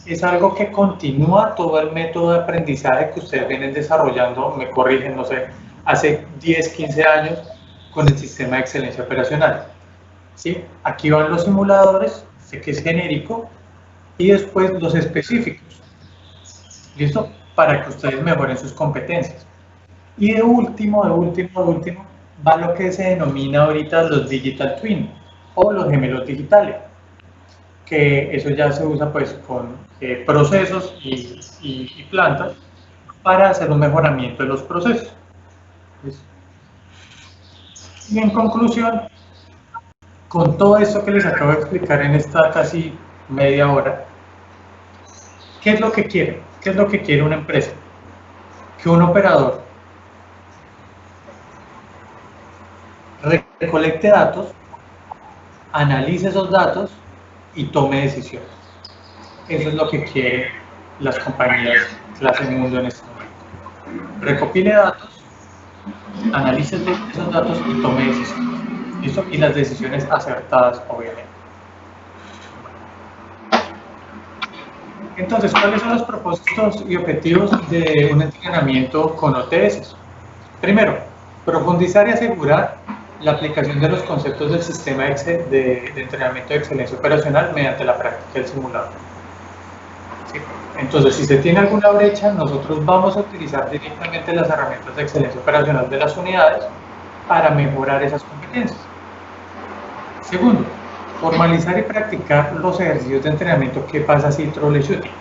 Es algo que continúa todo el método de aprendizaje que ustedes vienen desarrollando, me corrigen, no sé, hace 10, 15 años con el sistema de excelencia operacional. ¿Sí? Aquí van los simuladores, sé que es genérico, y después los específicos. ¿Listo? Para que ustedes mejoren sus competencias. Y de último, va lo que se denomina ahorita los Digital Twin o los gemelos digitales, que eso ya se usa pues con procesos y plantas para hacer un mejoramiento de los procesos. ¿Listo? Y en conclusión, con todo esto que les acabo de explicar en esta casi media hora, ¿qué es lo que quiere? ¿Qué es lo que quiere una empresa? Que un operador recolecte datos, analice esos datos y tome decisiones. Eso es lo que quieren las compañías clase mundo en este momento. Recopile datos, analice esos datos y tome decisiones. ¿Listo? Y las decisiones acertadas, obviamente. Entonces, ¿cuáles son los propósitos y objetivos de un entrenamiento con OTS? Primero, profundizar y asegurar la aplicación de los conceptos del sistema de entrenamiento de excelencia operacional mediante la práctica del simulador. ¿Sí? Entonces, si se tiene alguna brecha, nosotros vamos a utilizar directamente las herramientas de excelencia operacional de las unidades para mejorar esas competencias. Segundo, formalizar y practicar los ejercicios de entrenamiento que pasa así troubleshooting.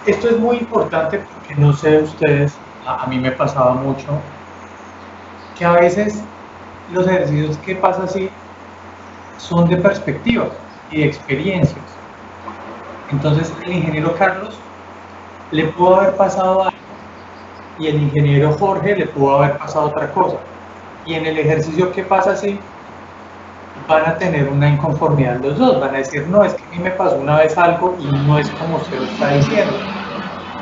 Esto es muy importante porque no sé ustedes, a mí me pasaba mucho, que a veces los ejercicios que pasa así son de perspectiva y de experiencias. Entonces el ingeniero Carlos le pudo haber pasado algo y el ingeniero Jorge le pudo haber pasado otra cosa. Y en el ejercicio que pasa así, van a tener una inconformidad los dos, van a decir, no, es que a mí me pasó una vez algo y no es como usted lo está diciendo.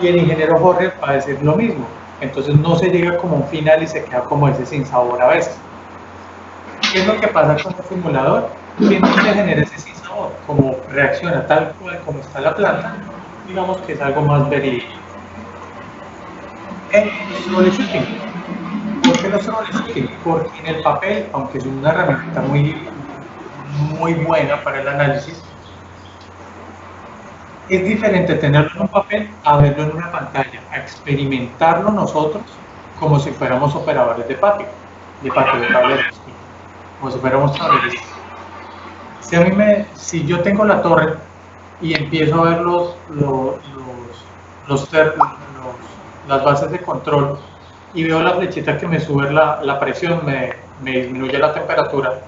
Y el ingeniero Jorge va a decir lo mismo. Entonces no se llega como un final y se queda como ese sin sabor a veces. ¿Qué es lo que pasa con el simulador? Que no se genera ese sin sabor, como reacciona tal cual como está la planta, digamos que es algo más verídico. Los troubleshooting. ¿Por qué los troubleshooting? Porque en el papel, aunque es una herramienta muy buena para el análisis, es diferente tenerlo en un papel a verlo en una pantalla, a experimentarlo nosotros como si fuéramos operadores de patio, de tableros, como si fuéramos tableros. Si yo tengo la torre y empiezo a ver las bases de control y veo la flechita que me sube la presión, me disminuye la temperatura,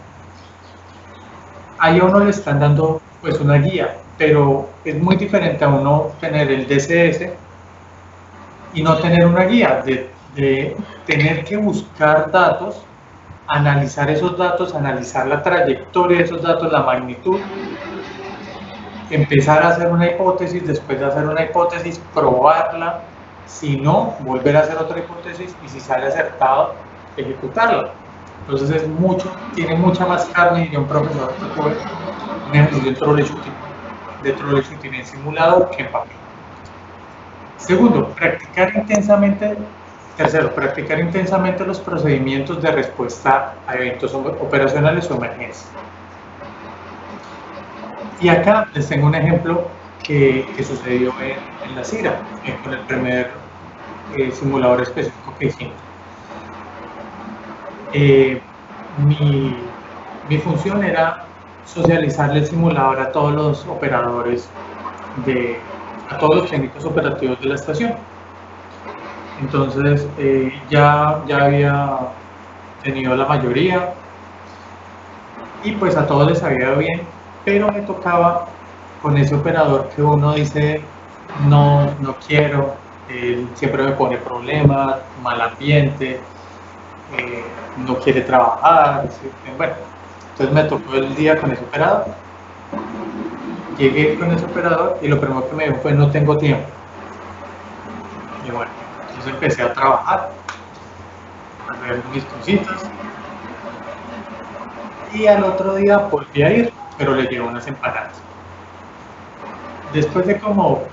ahí a uno le están dando pues una guía, pero es muy diferente a uno tener el DCS y no tener una guía, de tener que buscar datos, analizar esos datos, analizar la trayectoria de esos datos, la magnitud, empezar a hacer una hipótesis, después de hacer una hipótesis, probarla, si no, volver a hacer otra hipótesis y si sale acertado, ejecutarla. Entonces tiene mucha más carne y un profesor que puede un ejercicio de troubleshooting en simulador que en papel. Segundo, tercero, practicar intensamente los procedimientos de respuesta a eventos operacionales o emergencias. Y acá les tengo un ejemplo que sucedió en la CIRA, con el primer simulador específico que hicimos. Mi función era socializarle el simulador a todos los operadores, a todos los técnicos operativos de la estación. Entonces ya había tenido la mayoría y pues a todos les había ido bien, pero me tocaba con ese operador que uno dice no quiero, siempre me pone problemas, mal ambiente, no quiere trabajar, bueno, entonces me tocó el día con ese operador. Llegué con ese operador y lo primero que me dijo fue no tengo tiempo. Y bueno, entonces empecé a trabajar, a ver mis cositas y al otro día volví a ir, pero le llevo unas empanadas. Después de como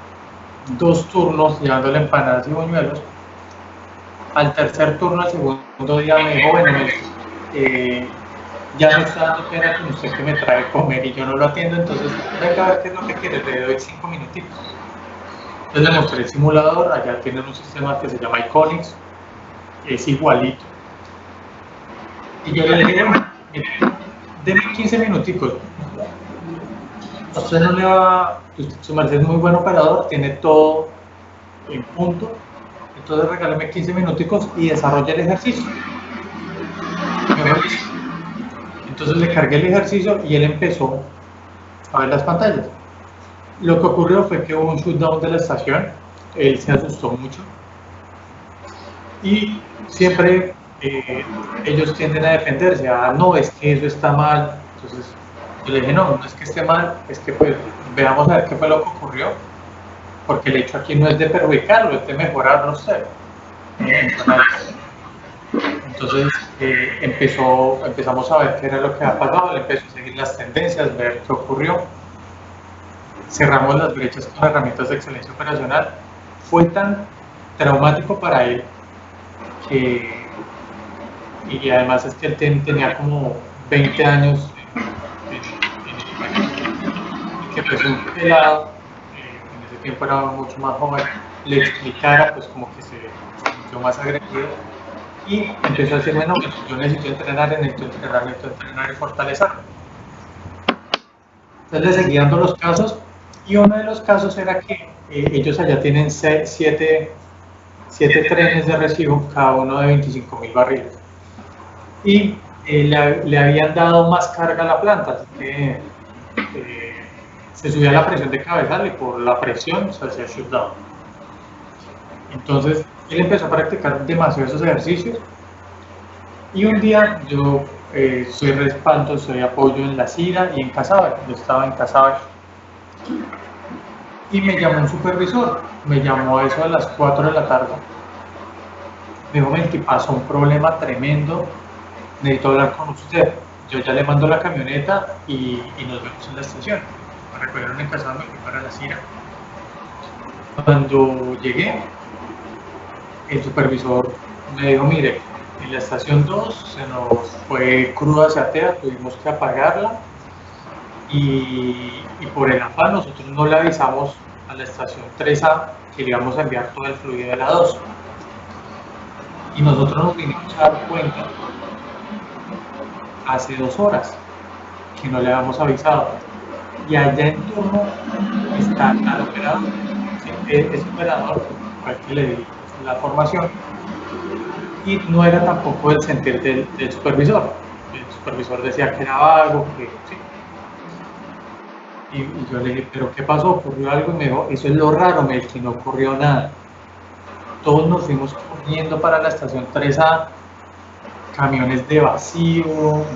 2 turnos llevándole empanadas y buñuelos, al tercer turno, al segundo día me dijo, bueno, ya me está dando pena con usted que me trae comer y yo no lo atiendo, entonces venga a ver qué es lo que quiere, le doy 5 minutitos. Entonces le mostré el simulador, allá tienen un sistema que se llama Iconics, es igualito. Y yo le dije, bueno, denme 15 minuticos. Usted no le va, su merced es muy buen operador, tiene todo en punto, entonces regáleme 15 minuticos y desarrolle el ejercicio. Entonces le cargué el ejercicio y él empezó a ver las pantallas. Lo que ocurrió fue que hubo un shutdown de la estación, él se asustó mucho y siempre ellos tienden a defenderse, no, es que eso está mal. Entonces yo le dije, no es que esté mal, es que pues veamos a ver qué fue lo que ocurrió, porque el hecho aquí no es de perjudicarlo, es de mejorarlo usted. Entonces empezamos a ver qué era lo que había pasado, él empezó a seguir las tendencias, ver qué ocurrió. Cerramos las brechas con herramientas de excelencia operacional. Fue tan traumático para él que, y además es que él tenía como 20 años y que pues un pelado, en ese tiempo era mucho más joven, le explicara, pues como que se sintió más agredido y empezó a decirme, no, pues yo necesito entrenar y fortalecer. Entonces le seguí dando los casos y uno de los casos era que ellos allá tienen 7 trenes de recibo, cada uno de 25.000 barriles. Y le habían dado más carga a la planta, así que se subía la presión de cabezal y por la presión se hacía shutdown. Entonces él empezó a practicar demasiado esos ejercicios y un día yo soy respaldo, soy apoyo en La Cira y en Casabe. Yo estaba en Casabe y me llamó un supervisor, me llamó a eso a las 4 de la tarde. Me dijo, que pasó un problema tremendo, necesito hablar con usted. Yo ya le mando la camioneta y nos vemos en la estación. Me recogieron en Casabe, me fui para La Cira. Cuando llegué, el supervisor me dijo, mire, en la estación 2 se nos fue cruda hacia atea, tuvimos que apagarla y por el afán nosotros no le avisamos a la estación 3A que le íbamos a enviar todo el fluido de la 2 y nosotros nos vinimos a dar cuenta hace 2 horas que no le habíamos avisado y allá en turno está el operador, ese operador fue el que le di la formación y no era tampoco el sentir del supervisor. El supervisor decía que era vago, que sí. Y yo le dije, ¿pero qué pasó? ¿Ocurrió algo? Y me dijo, eso es lo raro, Melqui, no ocurrió nada. Todos nos fuimos corriendo para la estación 3A, camiones de vacío,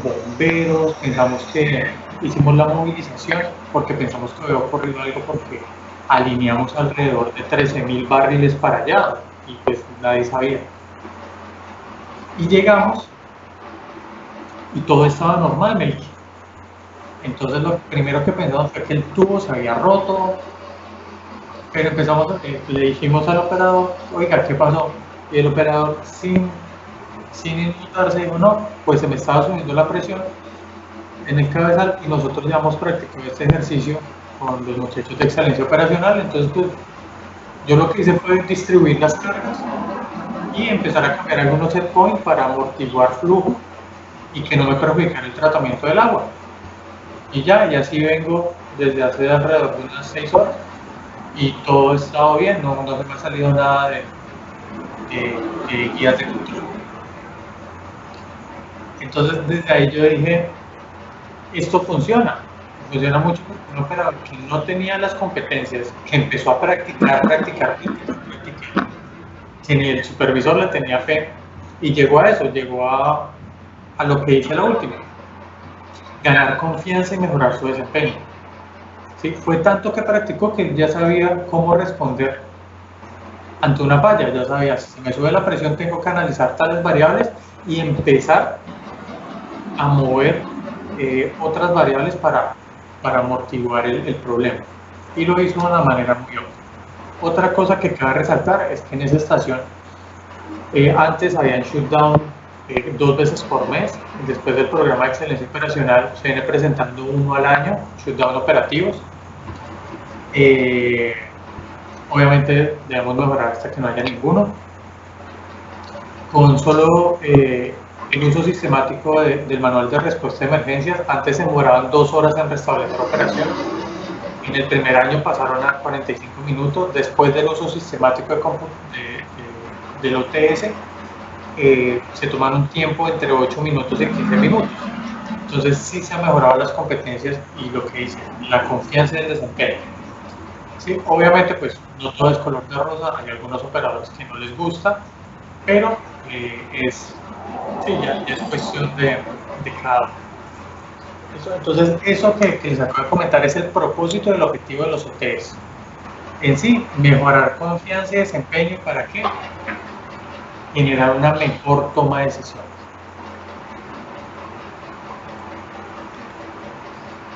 bomberos, pensamos que hicimos la movilización porque pensamos que había ocurrido algo porque alineamos alrededor de 13.000 barriles para allá y pues nadie sabía. Y llegamos y todo estaba normal, Melqui. Entonces lo primero que pensamos fue que el tubo se había roto, pero le dijimos al operador, oiga, ¿qué pasó? Y el operador sin inmutarse dijo, no, pues se me estaba subiendo la presión en el cabezal y nosotros ya hemos practicado este ejercicio con los muchachos de excelencia operacional, entonces pues yo lo que hice fue distribuir las cargas y empezar a cambiar algunos set points para amortiguar flujo y que no me perjudicara el tratamiento del agua. Y así vengo desde hace alrededor de unas 6 horas y todo ha estado bien, no se me ha salido nada de guías de control. Entonces desde ahí yo dije, esto funciona mucho porque un operador que no tenía las competencias, que empezó a practicar, que ni el supervisor le tenía fe y llegó a eso, llegó a lo que hice la última, ganar confianza y mejorar su desempeño. ¿Sí? Fue tanto que practicó que ya sabía cómo responder ante una falla, ya sabía, si se me sube la presión tengo que analizar tales variables y empezar a mover otras variables para para amortiguar el problema. Y lo hizo de una manera muy óptima. Otra cosa que cabe resaltar es que en esa estación antes habían shutdown 2 veces por mes. Después del programa de excelencia operacional se viene presentando 1 al año, shutdown operativos. Obviamente debemos mejorar hasta que no haya ninguno. Con solo el uso sistemático del manual de respuesta de emergencias, antes se demoraban 2 horas en restablecer operación. En el primer año pasaron a 45 minutos. Después del uso sistemático del OTS, se toman un tiempo entre 8 minutos y 15 minutos. Entonces sí se han mejorado las competencias y lo que dice, la confianza en el desempeño. Sí, obviamente pues no todo es color de rosa, hay algunos operadores que no les gusta, pero ya es cuestión de cada uno. Entonces eso que les acabo de comentar es el propósito del objetivo de los OTS. En sí, mejorar confianza y desempeño. ¿Para qué? Generar una mejor toma de decisiones.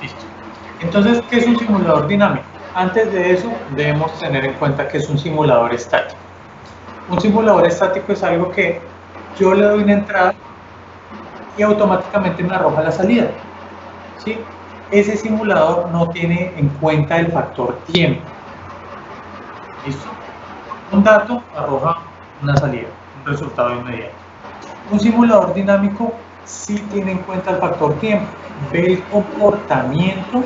Listo. Entonces, ¿qué es un simulador dinámico? Antes de eso, debemos tener en cuenta que es un simulador estático. Un simulador estático es algo que yo le doy una entrada y automáticamente me arroja la salida. ¿Sí? Ese simulador no tiene en cuenta el factor tiempo. ¿Listo? Un dato arroja una salida, un resultado inmediato. Un simulador dinámico sí tiene en cuenta el factor tiempo, ve el comportamiento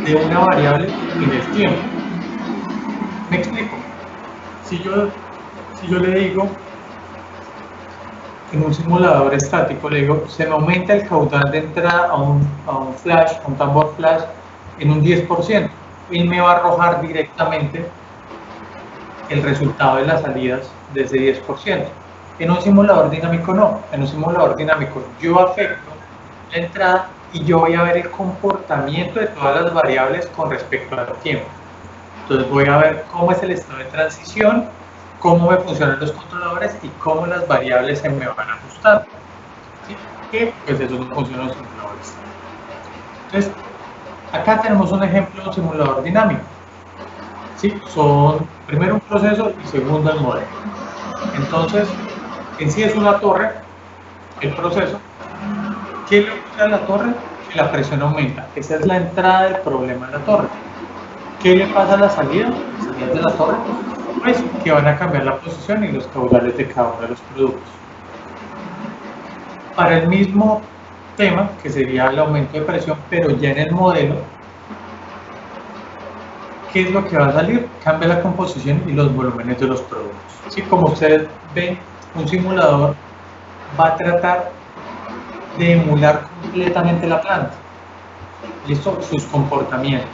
de una variable en el tiempo. ¿Me explico? Si yo le digo en un simulador estático, le digo, se me aumenta el caudal de entrada a un flash, a un tambor flash, en un 10%. Él me va a arrojar directamente el resultado de las salidas de ese 10%. En un simulador dinámico no. En un simulador dinámico yo afecto la entrada y yo voy a ver el comportamiento de todas las variables con respecto al tiempo. Entonces voy a ver cómo es el estado de transición, cómo me funcionan los controladores y cómo las variables se me van a ajustar. ¿Sí? Que pues eso no funciona en los simuladores. Entonces, acá tenemos un ejemplo de un simulador dinámico. ¿Sí? Son primero un proceso y segundo el modelo. Entonces, en sí es una torre, el proceso. ¿Qué le ocurre a la torre? Que la presión aumenta. Esa es la entrada del problema de la torre. ¿Qué le pasa a la salida? Las salidas de la torre, pues que van a cambiar la posición y los caudales de cada uno de los productos. Para el mismo tema, que sería el aumento de presión, pero ya en el modelo, ¿qué es lo que va a salir? Cambia la composición y los volúmenes de los productos. ¿Sí? Como ustedes ven, un simulador va a tratar de emular completamente la planta. ¿Listo? Sus comportamientos,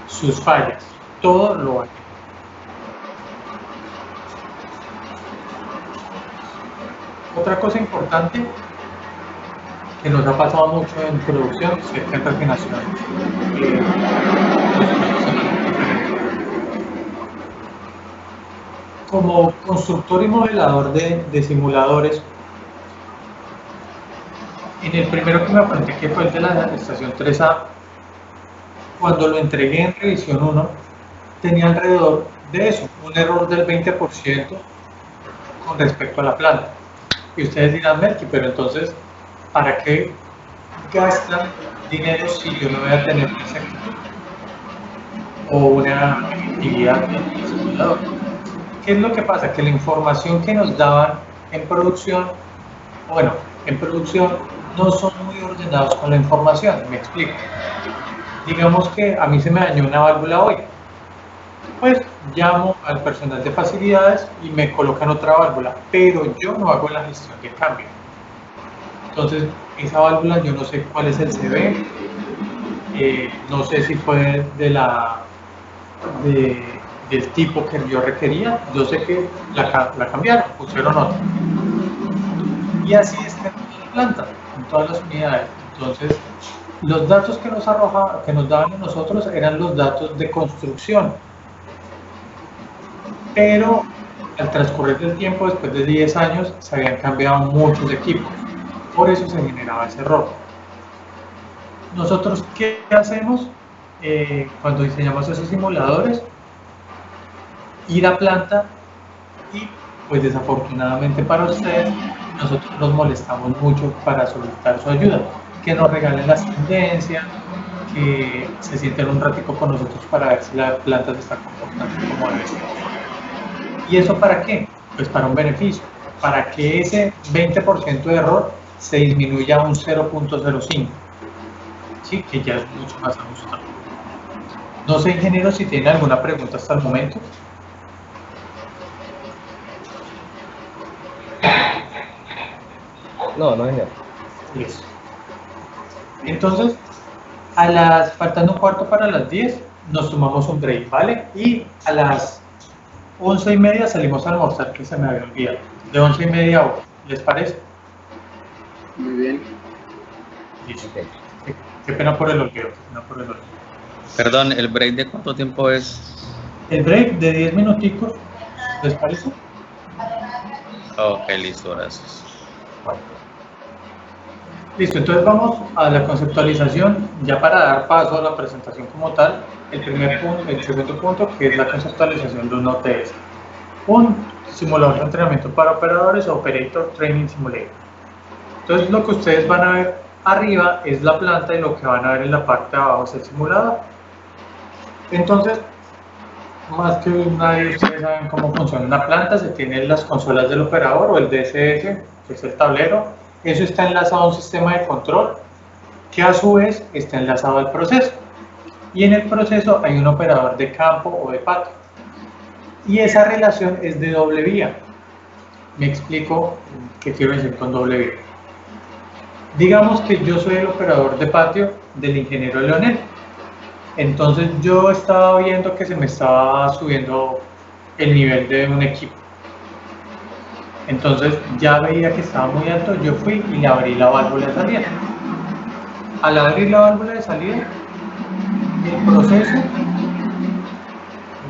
sus fallas, todo lo va a hacer. Otra cosa importante que nos ha pasado mucho en producción, cerca en refinación, como constructor y modelador de simuladores, en el primero que me enfrenté, que fue el de la estación 3A, cuando lo entregué en revisión 1, tenía alrededor de eso, un error del 20% con respecto a la planta. Y ustedes dirán, Merky, pero entonces, ¿para qué gastan dinero si yo no voy a tener una exactitud o una efectividad en el simulador? ¿Qué es lo que pasa? Que la información que nos daban en producción, bueno, en producción no son muy ordenados con la información. Me explico. Digamos que a mí se me dañó una válvula hoy. Pues llamo al personal de facilidades y me colocan otra válvula, pero yo no hago la gestión de cambio. Entonces, esa válvula yo no sé cuál es el CB, no sé si fue del tipo que yo requería, yo sé que la cambiaron, pusieron otra. Y así está en toda la planta, en todas las unidades. Entonces, los datos que nos daban a nosotros eran los datos de construcción. Pero al transcurrir del tiempo, después de 10 años, se habían cambiado muchos equipos. Por eso se generaba ese error. Nosotros, ¿qué hacemos cuando diseñamos esos simuladores? Ir a planta y, pues desafortunadamente para ustedes, nosotros nos molestamos mucho para solicitar su ayuda, que nos regalen las tendencias, que se sienten un ratico con nosotros para ver si la planta se está comportando como debe ser. ¿Y eso para qué? Pues para un beneficio, para que ese 20% de error se disminuya a un 0.05, ¿sí? Que ya es mucho más ajustado. No sé, ingeniero, si tiene alguna pregunta hasta el momento. No, no, ingeniero. Listo. Entonces, faltando un cuarto para las 10, nos tomamos un break, ¿vale? Y a las 11:30 salimos a almorzar, que se me había olvidado. De 11:30 a 1, ¿les parece? Muy bien. Listo. Qué pena por el olvido, Perdón, ¿el break de cuánto tiempo es? El break de 10 minuticos, ¿les parece? Ok, listo, gracias. Listo, entonces vamos a la conceptualización, ya para dar paso a la presentación como tal. El primer punto, el segundo punto, que es la conceptualización de un OTS. Un simulador de entrenamiento para operadores, Operator Training Simulator. Entonces lo que ustedes van a ver arriba es la planta y lo que van a ver en la parte de abajo es el simulador. Entonces, más que nadie, ustedes saben cómo funciona una planta. Se tienen las consolas del operador o el DSS, que es el tablero. Eso está enlazado a un sistema de control que a su vez está enlazado al proceso. Y en el proceso hay un operador de campo o de patio. Y esa relación es de doble vía. Me explico qué quiero decir con doble vía. Digamos que yo soy el operador de patio del ingeniero Leonel. Entonces yo estaba viendo que se me estaba subiendo el nivel de un equipo. Entonces ya veía que estaba muy alto, yo fui y le abrí la válvula de salida. Al abrir la válvula de salida, el proceso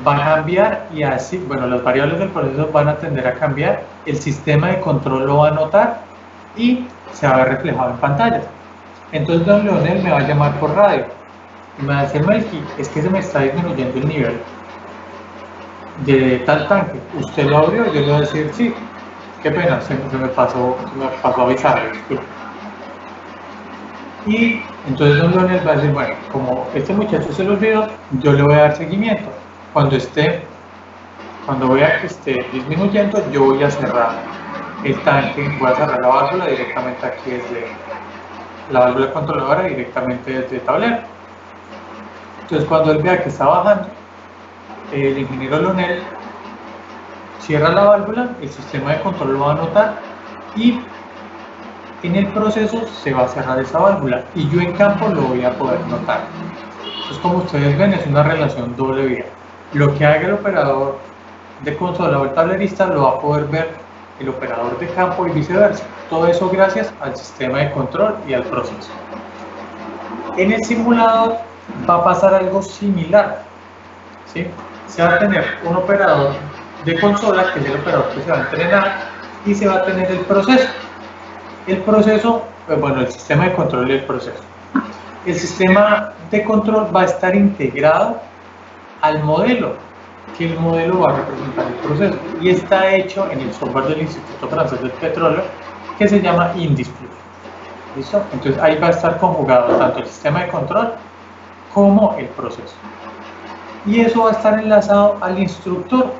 va a cambiar y así, bueno, las variables del proceso van a tender a cambiar, el sistema de control lo va a notar y se va a ver reflejado en pantalla. Entonces don Leonel me va a llamar por radio y me va a decir: Melqui, es que se me está disminuyendo el nivel de tal tanque, ¿usted lo abrió? Yo le voy a decir sí. Qué pena, se me pasó a avisar, disculpe. Y entonces don Leonel va a decir: bueno, como este muchacho se lo olvidó, yo le voy a dar seguimiento. Cuando vea que esté disminuyendo, yo voy a cerrar el tanque, voy a cerrar la válvula directamente aquí desde la válvula controladora, directamente desde el tablero. Entonces cuando él vea que está bajando, el ingeniero Leonel cierra la válvula, el sistema de control lo va a notar y en el proceso se va a cerrar esa válvula y yo en campo lo voy a poder notar. Entonces, como ustedes ven, es una relación doble vía. Lo que haga el operador de consola o el tablerista lo va a poder ver el operador de campo y viceversa. Todo eso gracias al sistema de control y al proceso. En el simulador va a pasar algo similar, ¿sí? Se va a tener un operador de consola, que es el operador que se va a entrenar, y se va a tener el proceso. El proceso, bueno, el sistema de control y el proceso. El sistema de control va a estar integrado al modelo, que el modelo va a representar el proceso, y está hecho en el software del Instituto Francés del Petróleo, que se llama INDISPLUS. ¿Listo? Entonces ahí va a estar conjugado tanto el sistema de control como el proceso. Y eso va a estar enlazado al instructor.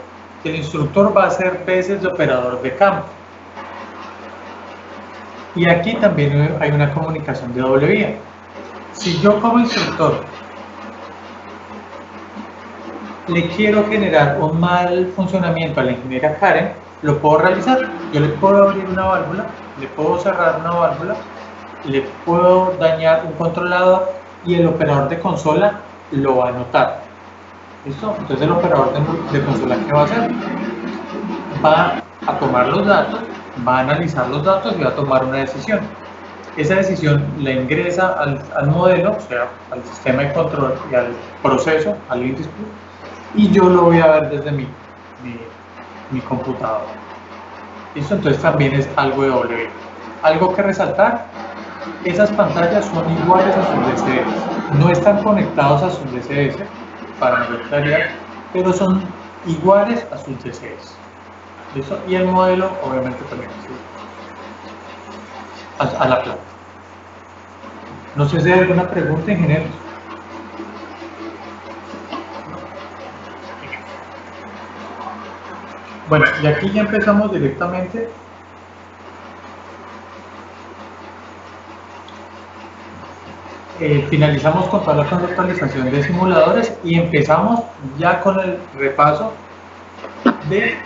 El instructor va a ser veces de operador de campo. Y aquí también hay una comunicación de doble vía. Si yo como instructor le quiero generar un mal funcionamiento a la ingeniera Karen, lo puedo realizar. Yo le puedo abrir una válvula, le puedo cerrar una válvula, le puedo dañar un controlador y el operador de consola lo va a notar. ¿Listo? Entonces el operador de consola, ¿qué va a hacer? Va a tomar los datos, va a analizar los datos y va a tomar una decisión. Esa decisión la ingresa al modelo, o sea, al sistema de control y al proceso, al índice, y yo lo voy a ver desde mi computador. ¿Listo? Entonces también es algo de doble vía. Algo que resaltar, esas pantallas son iguales a sus DCS. No están conectados a sus DCS, para mayor claridad, pero son iguales a sus DCS. ¿Listo? Y el modelo, obviamente, también es a la planta. No sé si hay alguna pregunta, ingeniero. Bueno, y aquí ya empezamos directamente. Finalizamos con toda la conceptualización de simuladores y empezamos ya con el repaso de